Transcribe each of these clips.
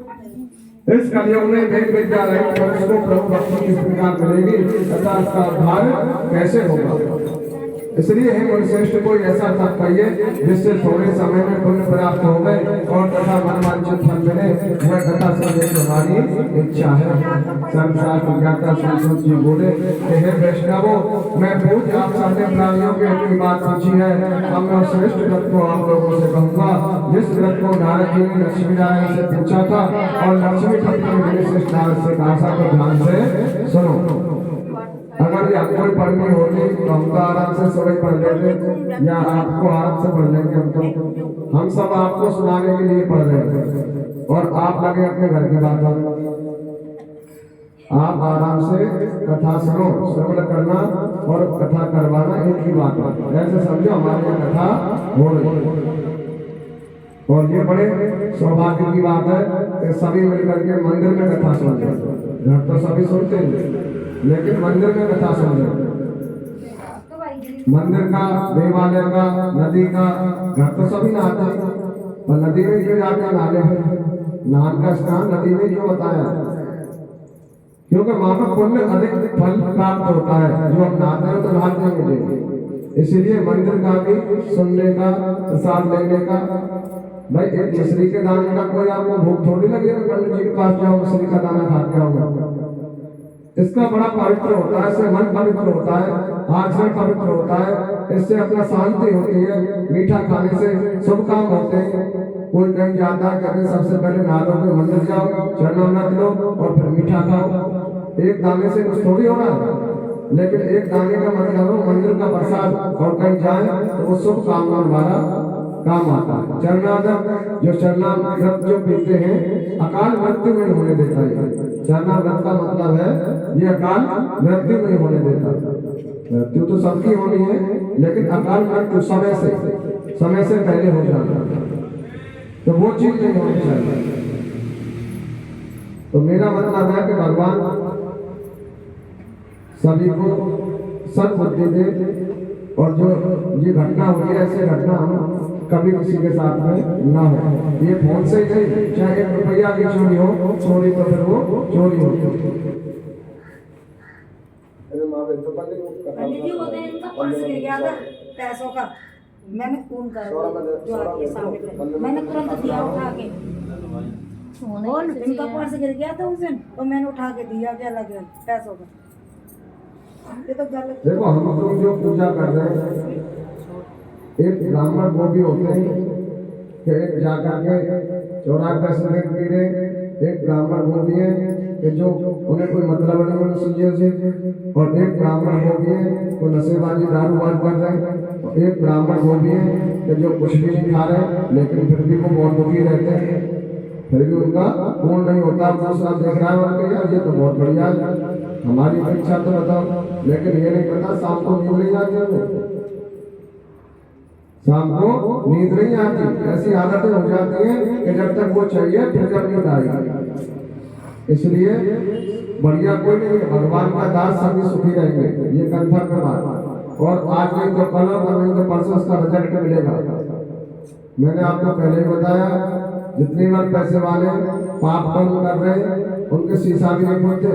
इस कलयुग में वेद विद्या रहित मनुष्य को प्रभु भक्ति की स्वीकार मिलेगी तथा इसका उद्धार कैसे होगा। इसलिए हे मुनिश्रेष्ठ कोई ऐसा तप कहिए जिससे थोड़े समय में पुण्य प्राप्त हो गए और तथा मनवांछित फल मिले। वह कथा सुनने की हमारी इच्छा है। सर्वशास्त्र ज्ञाता श्री सूत जी बोले हे वैष्णवों, मैं पूछ आप सारे प्राणियों की अपनी बात पूछी है। अब मैं श्रेष्ठ व्रत को आप लोगों से कहूँगा, जिस व्रत को नारद जी ने लक्ष्मी नारायण से पूछा था और लक्ष्मी पत्नी ने श्रेष्ठ नारद से कहा था। तो ध्यान से सुनो। अगर ये आपको पढ़नी होती तो हम तो आराम से सभी पढ़ लेते, या आपको आराम से पढ़ लेंगे। हम सब आपको सुनाने के लिए पढ़ रहे हैं और आप लगे अपने घर की बात। आप आराम से कथा सुनो, श्रवण करना और कथा करवाना एक ही बात है। ऐसे समझो हमारी यहाँ कथा हो रही और ये बड़े सौभाग्य की बात है कि सभी मिलकर के मंदिर में कथा सुनते हैं। घर तो सभी सुनते हैं लेकिन मंदिर में कथा सुन रहे। मंदिर का, देवालय का, नदी का, घर तो सभी नहाते हैं और नदी में क्यों जाते नहाने? नहान का स्नान नदी में क्यों बताया? क्योंकि वहां पर पुण्य अधिक फल प्राप्त होता है। जो हम नहाते हैं तो नहाते हैं मिलेंगे। इसीलिए मंदिर का भी सुनने का, प्रसाद लेने का। भाई एक मिश्री के दाने का कोई आपको भूख थोड़ी लगेगा। पंडित जी के पास जाओ, मिश्री का दाना खा के आओगे। इसका बड़ा पवित्र होता है, इससे मन पवित्र होता है, आचरण पवित्र होता है, इससे अपना शांति होती है। मीठा खाने से शुभ काम होते हैं। कोई कहीं जाता है, कहते सबसे पहले नहा लो, के मंदिर जाओ, चरणामृत लो और फिर मीठा खाओ। एक दाने से कुछ थोड़ी हो रहा है, लेकिन एक दाने का मतलब हो मंदिर का प्रसाद और कहीं जाए तो वो शुभ कामना वाला काम आता है। चरणामृत जो चरणामृत जो पीते हैं अकाल मृत्यु नहीं होने देता है। चरणामृत का मतलब है ये अकाल मृत्यु नहीं होने देता। मृत्यु तो सबकी होनी है लेकिन अकाल मृत्यु समय से पहले हो जाता है, तो वो चीज नहीं होनी चाहिए। तो मेरा मतलब है कि भगवान सभी को सद्बुद्धि दे और जो ये घटना हुई है ऐसे घटना हम कभी किसी के साथ में ना हो। ये फोन से ही नहीं, चाहे 1 रुपया की चोरी हो, चोरी तो फिर वो चोरी होती है। पंडित जी होते हैं, इनका पर्स गिर गया था पैसों का। मैंने फोन करा जो आपके सामने, मैंने तुरंत दिया उठा के। और इनका पर्स गिर गया था उस दिन तो मैंने उठा के दिया। क्या लगे पैसों का? ये तो गलत। देखो हम लोग जो पूजा कर रहे हैं, एक ब्राह्मण वो भी होते हैं कि एक जाकर के चौराहे पर सिगरेट पी रहे। एक ब्राह्मण वो भी है कि जो उन्हें कोई मतलब नहीं मनुष्य से, और एक ब्राह्मण वो भी है वो नशेबाजी दारूबाज कर रहे हैं। और एक ब्राह्मण वो भी है कि जो कुछ भी नहीं खा रहे लेकिन फिर भी वो बहुत दुखी रहते हैं, फिर भी उनका पूर्ण नहीं होता। दूसरा देख रहा है उनके यार ये तो बहुत बढ़िया है, हमारी परीक्षा तो बताओ, लेकिन ये नहीं पता शाम को नींद नहीं आती है। शाम को नींद नहीं आती, ऐसी आदतें हो जाती हैं कि जब तक वो चाहिए फिर जब नींद आएगी। इसलिए बढ़िया कोई नहीं है, भगवान का दास सभी सुखी रहेंगे, ये कंफर्म बात। और आज नहीं तो कल और नहीं तो परसों उसका रिजल्ट मिलेगा। मैंने आपको पहले ही बताया, जितने बार पैसे वाले पाप कर्म कर रहे हैं उनके शीशा भी नहीं खोलते।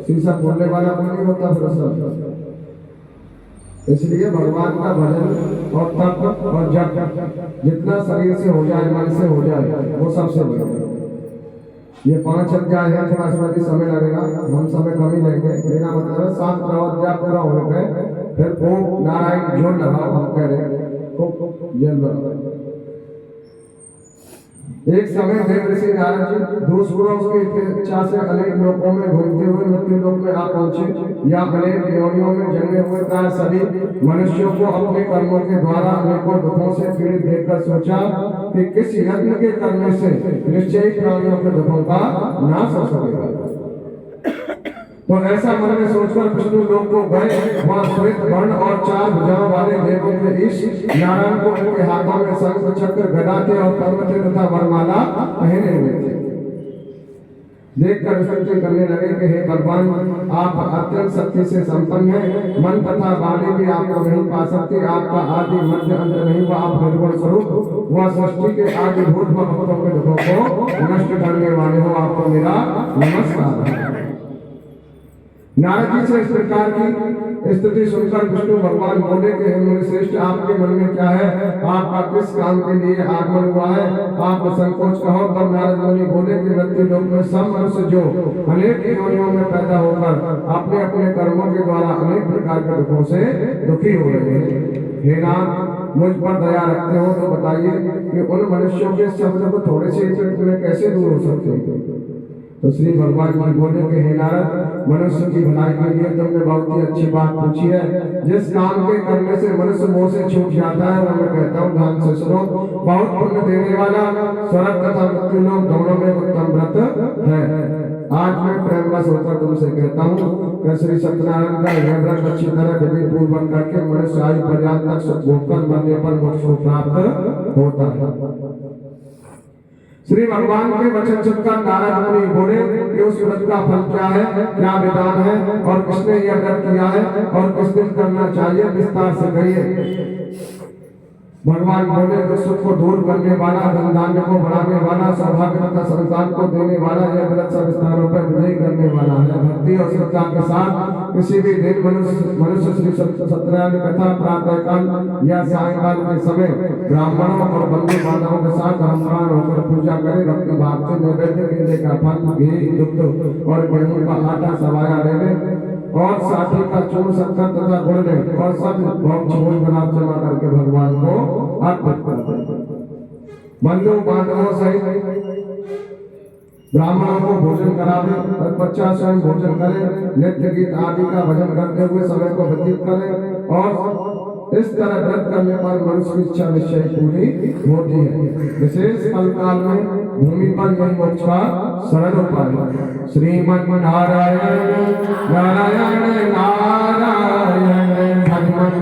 शीशा खोलने वाला कोई नहीं होता फिर। इसलिए भगवान का भजन और तप और जप जितना शरीर से हो जाए, मन से हो जाए, वो सबसे बढ़िया। ये 5 अध्याय है, थोड़ा सा भी समय लगेगा, हम समय कम ही लेंगे। मेरा मतलब है 7 अध्याय पूरा होने पे फिर ओम नारायण जोड़ लगाओ, हम कह रहे हैं एक समय देव ऋषि नारद जी दूसरों की इच्छा से अनेक लोकों में घूमते हुए मृत्यु लोक में आ पहुंचे। या अनेक योनियों में जन्मे हुए प्राय सभी मनुष्यों को अपने कर्मों के द्वारा अनेकों दुखों से पीड़ित देखकर सोचा कि किस यज्ञ के करने से निश्चय प्राणियों के दुखों का नाश हो सकेगा। तो ऐसा मन में सोचकर विष्णु लोक को गए। वहां श्वेत वर्ण और 4 भुजाओं वाले देवों के ईश नारायण को उनके हाथों में शंख चक्र गदा थे और पर्वत तथा वरमाला पहने हुए थे। देखकर स्तुति करने लगे कि हे भगवान, आप अत्यंत शक्ति से संपन्न हैं, मन तथा वाणी भी आपको नहीं पा सकती, आपका आदि मध्य अंत नहीं हुआ, आप निर्गुण स्वरूप वह सृष्टि के आदिभूत व भक्तों के दुखों को नष्ट करने वाले हो, आपको मेरा नमस्कार। नारद जी से इस प्रकार की स्तुति सुनकर विष्णु भगवान बोले कि हे मुनि श्रेष्ठ, आपके मन में क्या है, आपका किस काम के लिए आगमन हुआ है, आप संकोच कहो। तब नारद मुनि बोले कि मृत्यु लोक में सब मनुष्य जो अनेक योनियों में पैदा होकर अपने अपने कर्मों के द्वारा अनेक प्रकार के दुखों से दुखी हो रहे हैं, हे नाथ मुझ पर दया रखते हो तो बताइए कि उन मनुष्यों के शब्द को थोड़े से में कैसे दूर हो सकते हैं। तो श्री भगवान जी बोले कि हे नारद, मनुष्य की भलाई के लिए तुमने बहुत ही अच्छी बात पूछी है। जिस काम के करने से मनुष्य मोह से छूट जाता है, वो मैं कहता हूँ ध्यान से सुनो। बहुत पुण्य देने वाला स्वर्ग तथा मृत्यु लोक दोनों में उत्तम व्रत है। आज मैं प्रेमवश होकर तुमसे कहता हूँ कि श्री सत्यनारायण का यह व्रत अच्छी तरह विधि पूर्वक करके मनुष्य आयु पर्याप्त तक सुख भोगकर मरने पर मोक्ष को प्राप्त होता है। श्री भगवान के वचन सुनकर नारद मुनि बोले कि उस व्रत का फल क्या है, क्या विधान है और किसने यह व्रत किया है और किस दिन करना चाहिए, विस्तार से कहिए। भगवान बोले कि सुख को दूर करने वाला, धन धान्य को बढ़ाने वाला, सौभाग्य तथा संतान को देने वाला, यह व्रत सब स्थानों पर विजय करने वाला है। भक्ति और श्रद्धा के साथ किसी भी दिन मनुष्य श्री सत्यनारायण कथा प्रातः काल या सायंकाल के समय ब्राह्मणों और बंधु बांधवों के साथ हनुमान होकर पूजा करे। भक्ति भाव से नैवेद्य केले का फल, घी, दुग्ध और गेहूं का आटा सवाया ले और साथी का चूर्ण, शक्कर तथा गुड़ ले और सब भोग छोड़ बना जमा करके भगवान को अर्पित कर दे। बंधु बांधवों सहित ब्राह्मणों को भोजन करावे, तत्पश्चात स्वयं भोजन करे, नृत्य गीत आदि का भजन करते हुए समय को व्यतीत करे और इस तरह व्रत करने पर मनुष्य की इच्छा निश्चय पूरी होती है। विशेष फल काल में भूमि पर यही मोक्ष का सरल उपाय है। श्रीमन नारायण नारायण नारायण भगवान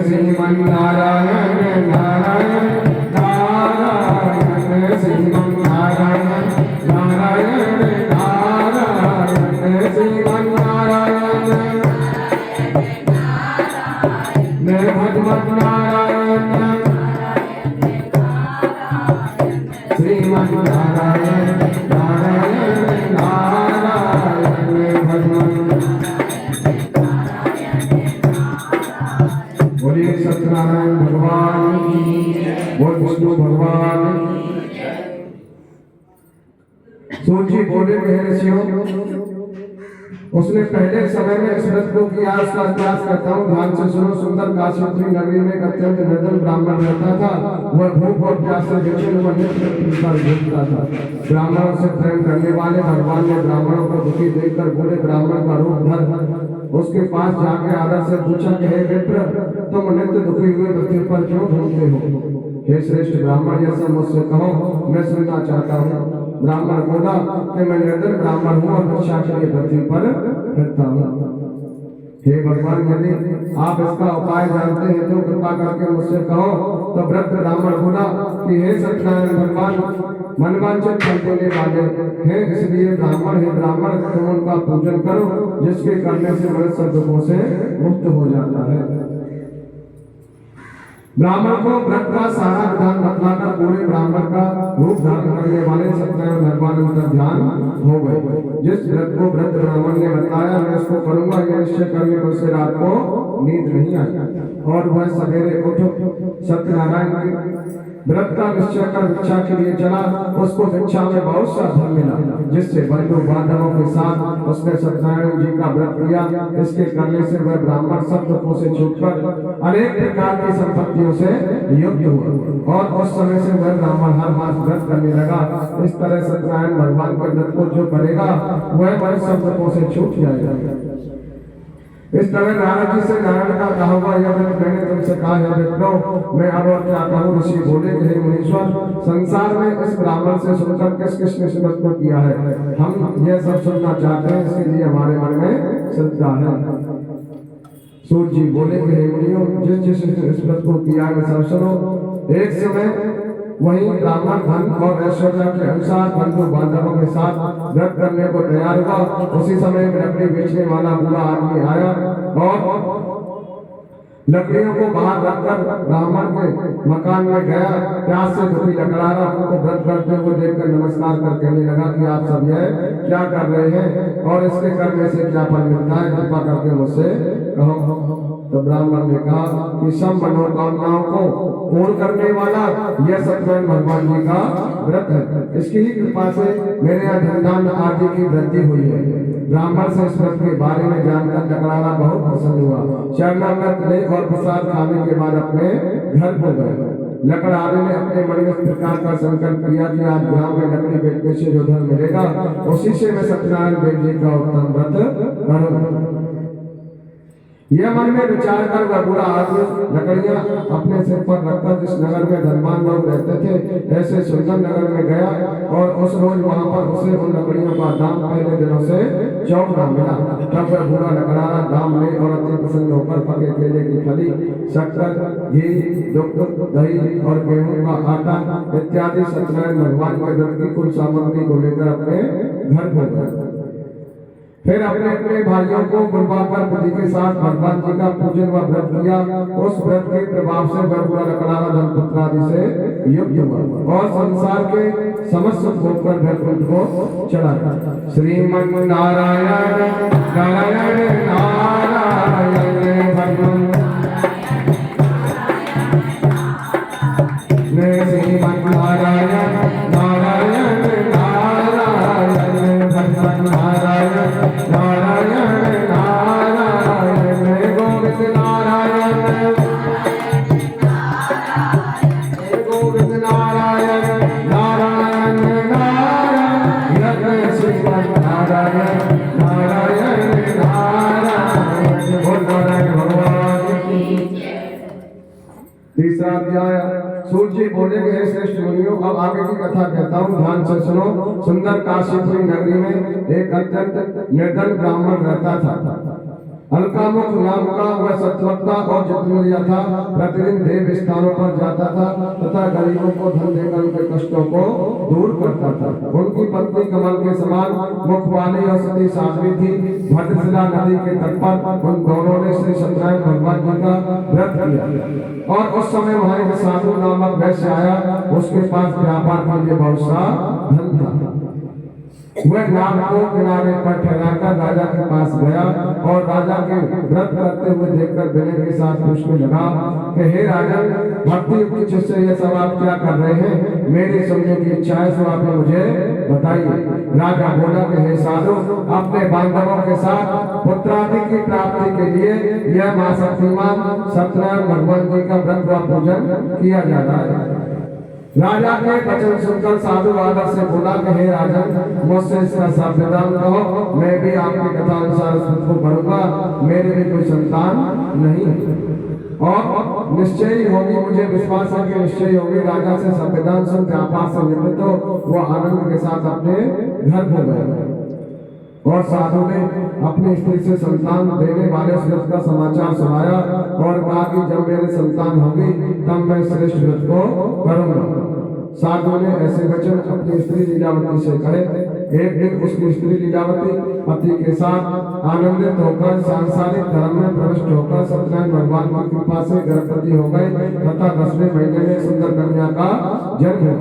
श्रीमन नारायण नारायण नारायण श्रीमन नारायण नारायण नारायण श्रीमन नारायण भगवान नारायण श्रीमन नारायण नारायण नारायण भगवान। बोलिए सत्यनारायण भगवान, बोल विष्णु भगवान। सूर्य बोले कि हे ऋषियों, उसने पहले समय में इस व्रत को किया, उसका इतिहास कहता हूँ, ध्यान से सुनो। सुंदर काशीपुरी नगरी में एक अत्यंत निर्धन ब्राह्मण रहता था। वह भूख और प्यास से विचलित पर भूखता था। ब्राह्मणों से प्रेम करने वाले भगवान ने ब्राह्मणों को दुखी देखकर बोले, ब्राह्मण का रूप धर। उसके पास जाके आदर से पूछा कि हे मित्र, तुम नित्य दुखी हुए पृथ्वी पर क्यों घूमते हो? हे श्रेष्ठ ब्राह्मण, यह सब मुझसे कहो, मैं सुनना चाहता हूँ। ब्राह्मण बोला कि मैं निर्धन ब्राह्मण हूँ और भिक्षा के लिए पृथ्वी पर फिरता हूँ। हे भगवान, यदि आप इसका उपाय जानते हैं तो कृपा करके मुझसे कहो। तो वृद्ध ब्राह्मण बोला कि हे सत्यनारायण भगवान, मनवांछित फल देने वाले हैं, इसलिए ब्राह्मण हे ब्राह्मण तुम उनका पूजन करो, जिसके करने से मनुष्य दुखों से मुक्त हो जाता है। ब्राह्मण को व्रत का सारा विधान बतलाकर पूरे ब्राह्मण का रूप धारण करने वाले सत्यनारायण भगवान उनका ध्यान हो गए। जिस व्रत को वृद्ध ब्राह्मण ने बताया, मैं उसको करूंगा, यह निश्चय करने पर से रात को नींद नहीं आई और वह सवेरे उठ सत्यनारायण के व्रत का निश्चय कर भिक्षा के लिए चला। उसको भिक्षा में बहुत सा धन मिला, जिससे बंधु बांधवों के साथ उसने सत्यनारायण जी का व्रत किया। इसके करने से वह ब्राह्मण सब दुखों से छूटकर अनेक प्रकार की संपत्तियों से युक्त हुआ और उस समय से वह ब्राह्मण हर मास व्रत करने लगा। इस तरह सत्यनारायण भगवान के व्रत को जो करेगा वह सब दुखों से छूट जाएगा। इस तरह नारद जी से नारायण का कहा हुआ यह व्रत मैंने तुमसे कहा है विप्रो, मैं अब और क्या कहूँ। ऋषि बोले कि हे मुनीश्वर, संसार में इस ब्राह्मण से सुनकर किस किस ने इस व्रत को किया है, हम यह सब सुनना चाहते हैं, इसके लिए हमारे मन में श्रद्धा है। सूर्य जी बोले कि हे मुनियों, जिस जिस इस व्रत को किया है सब सुनो। एक समय वहीं ब्राह्मण धन और ऐश्वर्य के अनुसार बंधु बांधवों के साथ व्रत करने को तैयार हुआ। उसी समय में लकड़ी बेचने वाला बूढ़ा आदमी आया और लकड़ियों को बाहर रखकर ब्राह्मण के मकान में गया। प्यास से दुखी लकड़हारा उनको व्रत करते हुए देखकर नमस्कार कर कहने लगा कि आप सब यह क्या कर रहे हैं और इसके करने से क्या फल मिलता है, कृपा करके मुझसे कहो। तो ब्राह्मण ने कहा कि सब मनोकामनाओं को पूर्ण करने वाला यह सत्यनारायण भगवान जी का व्रत है। इसकी ही कृपा से मेरे यहाँ धन आदि की वृद्धि हुई है। ब्राह्मण से इस व्रत के बारे में जानकर लकड़हारा बहुत प्रसन्न हुआ। शरणागत ले और प्रसाद खाने के बाद अपने घर को गए। लकड़हारे ने अपने मन में इस प्रकार का संकल्प किया कि आज ग्राम में लकड़ी बेचने से जो धन मिलेगा उसी से मैं सत्यनारायण देव जी का उत्तम व्रत करूंगा। यह मन में विचार कर वह बूढ़ा आदमी लकड़ियां अपने सिर पर रखकर जिस नगर में धनवान लोग रहते थे ऐसे सुंदर नगर में गया और उस रोज वहां पर उसे उन लकड़ियों का दाम पहले दिनों से चौगुना मिला। तब वह बूढ़ा लकड़हारा दाम में और अति प्रसन्न होकर पके केले की फली, शक्कर, घी, दुग्ध, दही और गेहूं का आटा इत्यादि सत्यनारायण भगवान के व्रत की कुल सामग्री को लेकर अपने घर को गए। फिर अपने अपने भाइयों को बुलवाकर विधि के साथ भगवान जी का पूजन व व्रत किया। उस व्रत के प्रभाव से वह बूढ़ा लकड़हारा धनपुत्र आदि से युक्त हुआ और संसार के समस्त भोग कर वैकुंठ को चला गया। श्रीमन नारायण नारायण नारायण भगवान श्रीमन नारायण नारायण नारायण भगवान नारायण नारायण नारायण गोविंद नारायण गोविंद नारायण नारायण नारायण श्रीमन नारायण नारायण नारायण नारायण भगवान की। तीसरा अध्याय। सूर्य जी बोले कि हे श्रेष्ठ मुनियों, अब आगे की कथा कहता हूँ, ध्यान से सुनो। सुंदर काशीपुरी नगरी में एक अत्यंत निर्धन ब्राह्मण रहता था। अलकामुख नाम का वह सत्वक्ता और जतुरिया था। प्रतिदिन देव स्थानों पर जाता था तथा गरीबों को धन देकर उनके कष्टों को दूर करता था। उनकी पत्नी कमल के समान मुख वाली और सती साध्वी थी। भद्रशिला नदी के तट पर उन दोनों ने श्री सत्यनारायण भगवान जी का व्रत किया और उस समय वहां एक साधु नामक वैश्य आया। उसके पास व्यापार के लिए बहुत सा धन था। वह नाव को किनारे पर ठहराकर राजा के पास गया और राजा के व्रत करते हुए देखकर विनय के साथ पूछने लगा कि हे राजन, भक्ति युक्त चित्त ये सब आप क्या कर रहे हैं? मेरी सुनने की इच्छा है, सो आप मुझे बताइए। राजा बोला कि हे साधु, अपने बांधवों के साथ पुत्रादि की प्राप्ति के लिए यह महाशक्तिमान सत्यनारायण भगवान जी का व्रत व पूजन किया जा रहा है। राजा के वचन सुनकर साधु आदर से बोला कि हे राजन, मुझसे इसका सावधान कहो, मैं भी आपकी कथा अनुसार इसको पढ़ूंगा। मेरे भी कोई संतान नहीं है और निश्चय ही होगी, मुझे विश्वास है कि निश्चय ही होगी। राजा से संविधान सुन व्यापार से निवृत्त हो वह आनंद के साथ अपने घर को गए और साधु ने अपनी स्त्री से संतान देने वाले व्रत का समाचार सुनाया और कहा कि जब मेरी संतान होगी तब मैं श्रेष्ठ व्रत को करूंगा। साधु ने ऐसे वचन अपनी स्त्री लीलावती से कहे। एक दिन उसकी स्त्री लीलावती पति के साथ आनंदित होकर सांसारिक धर्म में प्रविष्ट होकर सत्यनारायण भगवान की कृपा से गर्भवती हो गई तथा 10वें महीने में सुंदर कन्या का जन्म हो।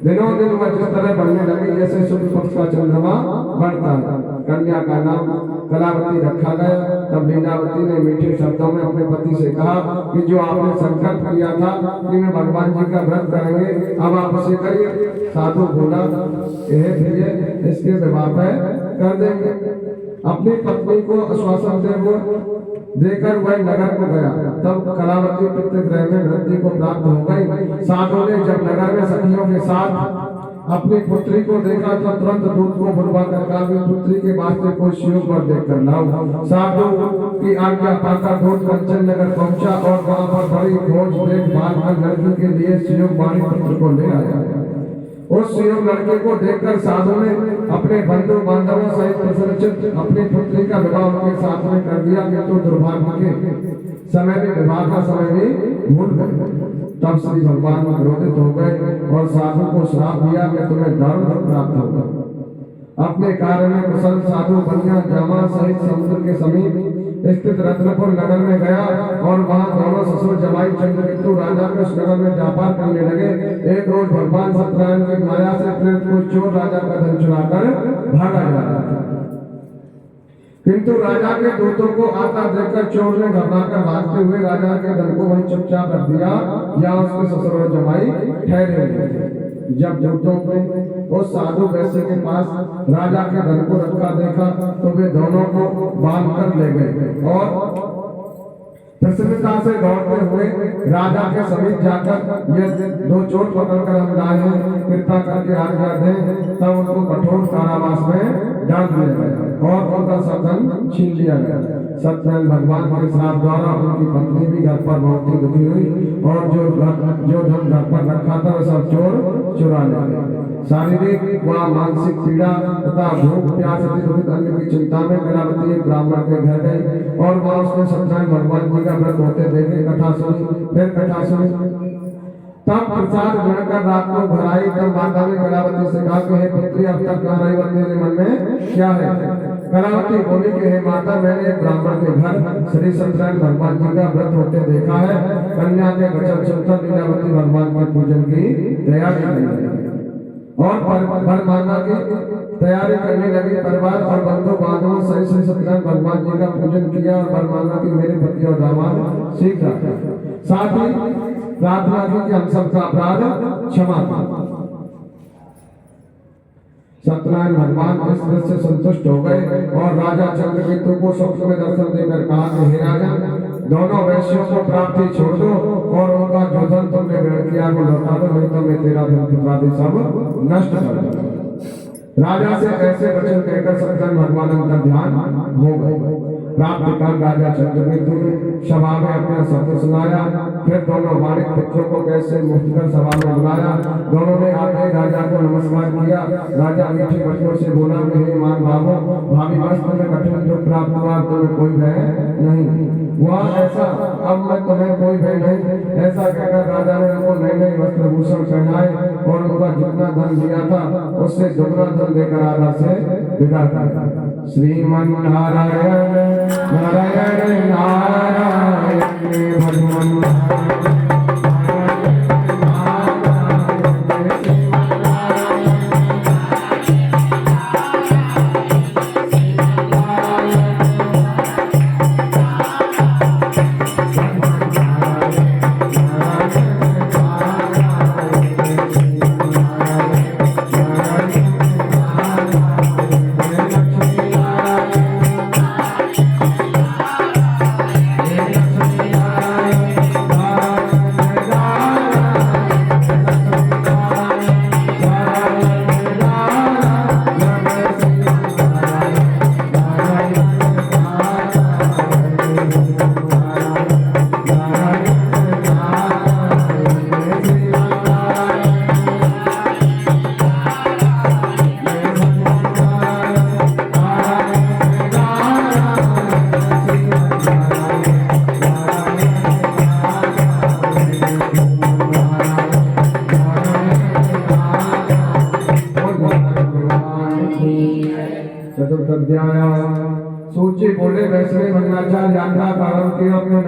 दिनों दिन वह जिस तरह बढ़ने लगी जैसे शुक्ल पक्ष का चंद्रमा बढ़ता है। कन्या का नाम कलावती रखा गया। तब लीलावती ने मीठे शब्दों में अपने पति से कहा कि जो आपने संकल्प किया था कि मैं भगवान जी का व्रत करेंगे, अब आप उसे करिए। साधु बोला, इसके विवाह कर देंगे। अपनी पत्नी को आश्वासन देकर वह नगर को गया। तब कलावती पितृगृह में वृद्धि को प्राप्त हो गई। साधु ने जब नगर में सखियों के साथ अपनी पुत्री को देखा तो तुरंत दूध को बुलवा कर कहा कि पुत्री के वास्ते कोई शिव पर देखकर लाओ। साधु की आज्ञा पाकर दूध कंचन नगर पहुंचा और वहां पर बड़ी खोज देखभाल कर लड़की के लिए शिव वाणी पुत्र को ले आया। उस शिव लड़के को देखकर साधु ने अपने बंधु बांधवों सहित प्रसन्नचित्त अपनी पुत्री का विवाह उनके साथ में कर दिया। किंतु दुर्भाग्य के समय भी विवाह का समय भी भूल गए। तब श्री भगवान क्रोधित हो गए और साधु को श्राप दिया कि तुम्हें धर्म प्राप्त होगा। अपने कार्य में कुशल साधु बनिया जामा सहित समुद्र के समीप स्थित रत्नपुर नगर में गया और वहां दोनों ससुर जमाई चंद्रकेतु राजा के उस नगर में व्यापार करने लगे। एक रोज भगवान सत्यनारायण की माया से प्रेरित कुछ चोर राजा का धन चुराकर भागा जा रहा था, किंतु राजा के दूतों को आता देखकर चोर ने घबराकर भागते हुए राजा के धन को वहीं चुपचाप रख दिया या उसके ससुर और जमाई ठहरे हुए थे। जब दूतों ने उस साधु वैश्य के पास राजा के धन को रखा देखा तो वे दोनों को बांध कर ले गए और प्रसन्नता से दौड़ते हुए राजा के समीप जाकर ये दो चोर पकड़कर हम लाए हैं, कृपा करके आज्ञा दें। तब उनको कठोर कारावास में डाल दिया गया और उनका सब धन छीन लिया गया। सत्यनारायण भगवान के श्राप द्वारा उनकी पत्नी भी घर पर बहुत ही दुखी हुई और जो धन घर पर रखा था वह सब चोर चुरा ले गए। शारीरिक व मानसिक पीड़ा तथा भूख प्यास आदि दुखित अन्य की चिंता में कलावती एक ब्राह्मण के घर गई और वहां उसने सत्यनारायण भगवान जी का व्रत होते देखे कथा सुनी। फिर कथा सुनी तब प्रसाद ग्रहण कर रात को घर आई। तब माता ने कलावती से कहा कि हे पुत्री अब तक कहाँ रही, तेरे मन में क्या है? कलावती बोली कि हे माता, मैंने एक ब्राह्मण के घर श्री सत्यनारायण भगवान जी का व्रत होते देखा है। कन्या के वचन सुनकर लीलावती भगवान के पूजन की तैयारी की और वरमाला की तैयारी करने लगी। परिवार और बंधु बांधवों सहित श्री सत्यनारायण भगवान जी का पूजन किया और वरमाला की मेरे पति और दामाद सीख रहा। साथ ही प्रार्थना की कि हम सबका अपराध क्षमा करें। सत्यनारायण भगवान इस दृश्य से संतुष्ट हो गए और राजा चंद्रकेतु को स्वप्न में दर्शन देकर कहा कि हे राजा, दोनों वैश्यों को प्राप्ति छोड़ दो और उनका जो धन तुमने ग्रहण किया वो लौटा दो, नहीं तो मैं तेरा धन पुत्रादि सब नष्ट कर दूंगा। राजा से ऐसे वचन कहकर सत्यनारायण भगवान अंतर ध्यान हो गए। प्राप्त कर राजा चंद्रकेतु ने सभा में अपना सत्य सुनाया। फिर दोनों वाणिक पुत्रों को कैसे मुक्त कर सभा में बुलाया। दोनों ने आते ही राजा को नमस्कार किया। राजा मीठे वचनों से बोला कि हे मान भावो, भावी वर्ष में कठिन दुख प्राप्त हुआ, तुम्हें कोई भय नहीं हुआ ऐसा, अब मैं तुम्हें कोई भय नहीं। ऐसा कहकर राजा ने उनको नए नए वस्त्र भूषण पहनाए और उनका जितना धन दिया था उससे दुगना धन देकर आदर से विदा किया। श्रीमन्नारायण नारायण नारायण भगवान चतुर्थ अध्याय। सूची बोले वैष्णव मंगलाचार्य यात्रा प्रारंभ की अपने